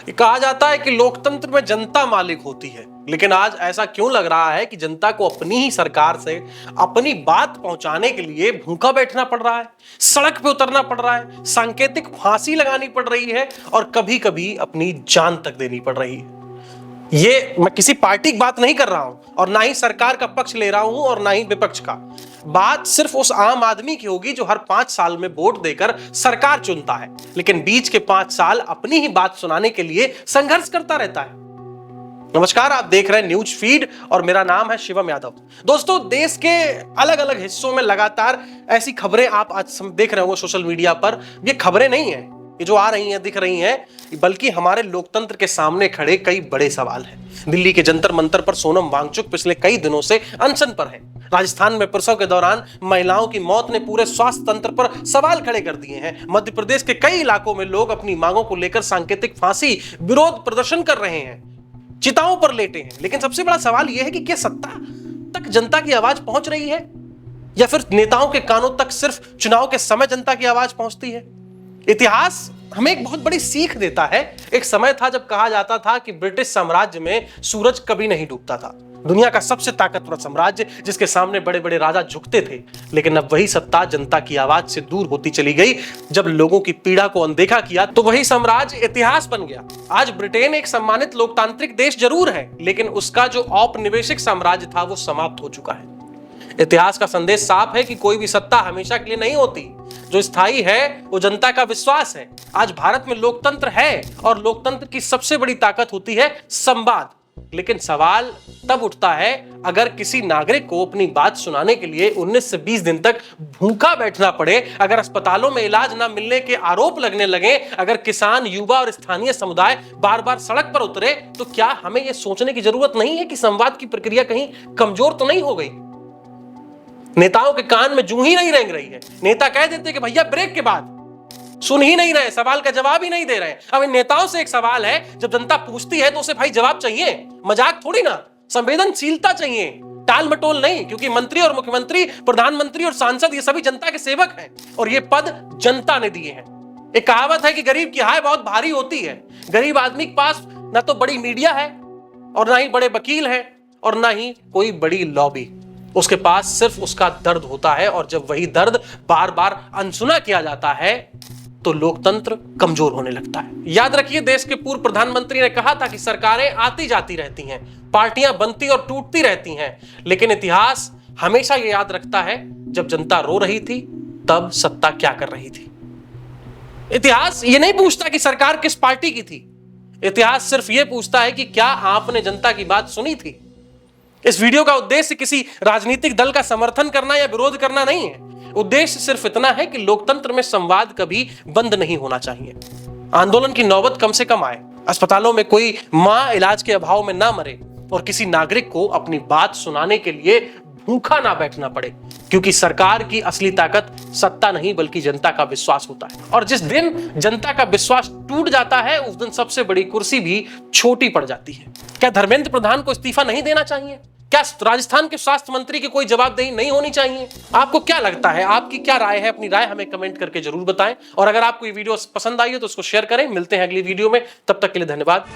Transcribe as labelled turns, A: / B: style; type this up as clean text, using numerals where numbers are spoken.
A: कहा जाता है कि लोकतंत्र में जनता मालिक होती है, लेकिन आज ऐसा क्यों लग रहा है कि जनता को अपनी ही सरकार से अपनी बात पहुंचाने के लिए भूखा बैठना पड़ रहा है, सड़क पे उतरना पड़ रहा है, सांकेतिक फांसी लगानी पड़ रही है और कभी कभी अपनी जान तक देनी पड़ रही है। ये मैं किसी पार्टी की बात नहीं कर रहा हूं और ना ही सरकार का पक्ष ले रहा हूं और ना ही विपक्ष का। बात सिर्फ उस आम आदमी की होगी जो हर 5 साल में वोट देकर सरकार चुनता है, लेकिन बीच के 5 साल अपनी ही बात सुनाने के लिए संघर्ष करता रहता है। नमस्कार, आप देख रहे हैं न्यूज फीड और मेरा नाम है शिवम यादव। दोस्तों, देश के अलग अलग हिस्सों में लगातार ऐसी खबरें आप आज देख रहे होंगे सोशल मीडिया पर। ये खबरें नहीं है, ये जो आ रही हैं दिख रही हैं, बल्कि हमारे लोकतंत्र के सामने खड़े कई बड़े सवाल हैं। दिल्ली के जंतर मंतर पर सोनम वांगचुक पिछले कई दिनों से अनशन पर है। राजस्थान में प्रसव के दौरान महिलाओं की मौत ने पूरे स्वास्थ्य तंत्र पर सवाल खड़े कर दिए हैं। मध्य प्रदेश के कई इलाकों में लोग अपनी मांगों को लेकर सांकेतिक फांसी विरोध प्रदर्शन कर रहे हैं, चिताओं पर लेटे हैं। लेकिन सबसे बड़ा सवाल यह है कि क्या सत्ता तक जनता की आवाज पहुंच रही है या फिर नेताओं के कानों तक सिर्फ चुनाव के समय जनता की आवाज पहुंचती है? इतिहास हमें एक बहुत बड़ी सीख देता है। एक समय था जब कहा जाता था कि ब्रिटिश साम्राज्य में सूरज कभी नहीं डूबता था, दुनिया का सबसे ताकतवर साम्राज्य जिसके सामने बड़े बड़े राजा झुकते थे। लेकिन अब वही सत्ता जनता की आवाज से दूर होती चली गई। जब लोगों की पीड़ा को अनदेखा किया तो वही साम्राज्य इतिहास बन गया। आज ब्रिटेन एक सम्मानित लोकतांत्रिक देश जरूर है, लेकिन उसका जो औपनिवेशिक साम्राज्य था वो समाप्त हो चुका है। इतिहास का संदेश साफ है कि कोई भी सत्ता हमेशा के लिए नहीं होती। जो स्थायी है वो जनता का विश्वास है। आज भारत में लोकतंत्र है और लोकतंत्र की सबसे बड़ी ताकत होती है संवाद। लेकिन सवाल तब उठता है अगर किसी नागरिक को अपनी बात सुनाने के लिए 19 से 20 दिन तक भूखा बैठना पड़े, अगर अस्पतालों में इलाज ना मिलने के आरोप लगने लगे, अगर किसान, युवा और स्थानीय समुदाय बार बार सड़क पर उतरे, तो क्या हमें यह सोचने की जरूरत नहीं है कि संवाद की प्रक्रिया कहीं कमजोर तो नहीं हो गई? नेताओं के कान में जूं ही नहीं रेंग रही है। नेता कह देते कि भैया ब्रेक के बाद, सुन ही नहीं रहे, सवाल का जवाब ही नहीं दे रहे। अब इन नेताओं से एक सवाल है, जब जनता पूछती है तो उसे भाई जवाब चाहिए, मजाक थोड़ी ना, संवेदनशीलता चाहिए, टाल मटोल नहीं। क्योंकि मंत्री और मुख्यमंत्री, प्रधानमंत्री और सांसद ये सभी जनता के सेवक हैं और ये पद जनता ने दिए हैं। एक कहावत है कि गरीब की हाय बहुत भारी होती है। गरीब आदमी के पास ना तो बड़ी मीडिया है और ना ही बड़े वकील हैं और ना ही कोई बड़ी लॉबी। उसके पास सिर्फ उसका दर्द होता है और जब वही दर्द बार बार अनसुना किया जाता है तो लोकतंत्र कमजोर होने लगता है। याद रखिए, देश के पूर्व प्रधानमंत्री ने कहा था कि सरकारें आती जाती रहती हैं, पार्टियां बनती और टूटती रहती हैं, लेकिन इतिहास हमेशा यह याद रखता है जब जनता रो रही थी तब सत्ता क्या कर रही थी। इतिहास ये नहीं पूछता कि सरकार किस पार्टी की थी। इतिहास सिर्फ यह पूछता है कि क्या आपने जनता की बात सुनी थी। इस वीडियो का उद्देश्य किसी राजनीतिक दल का समर्थन करना या विरोध करना नहीं है। उद्देश्य सिर्फ इतना है कि लोकतंत्र में संवाद कभी बंद नहीं होना चाहिए। आंदोलन की नौबत कम से कम आए, अस्पतालों में कोई मां इलाज के अभाव में ना मरे और किसी नागरिक को अपनी बात सुनाने के लिए भूखा ना बैठना पड़े। क्योंकि सरकार की असली ताकत सत्ता नहीं बल्कि जनता का विश्वास होता है, और जिस दिन जनता का विश्वास टूट जाता है उस दिन सबसे बड़ी कुर्सी भी छोटी पड़ जाती है। क्या धर्मेंद्र प्रधान को इस्तीफा नहीं देना चाहिए? क्या राजस्थान के स्वास्थ्य मंत्री की कोई जवाबदेही नहीं होनी चाहिए? आपको क्या लगता है? आपकी क्या राय है? अपनी राय हमें कमेंट करके जरूर बताएं और अगर आपको ये वीडियो पसंद आई हो तो उसको शेयर करें। मिलते हैं अगली वीडियो में, तब तक के लिए धन्यवाद।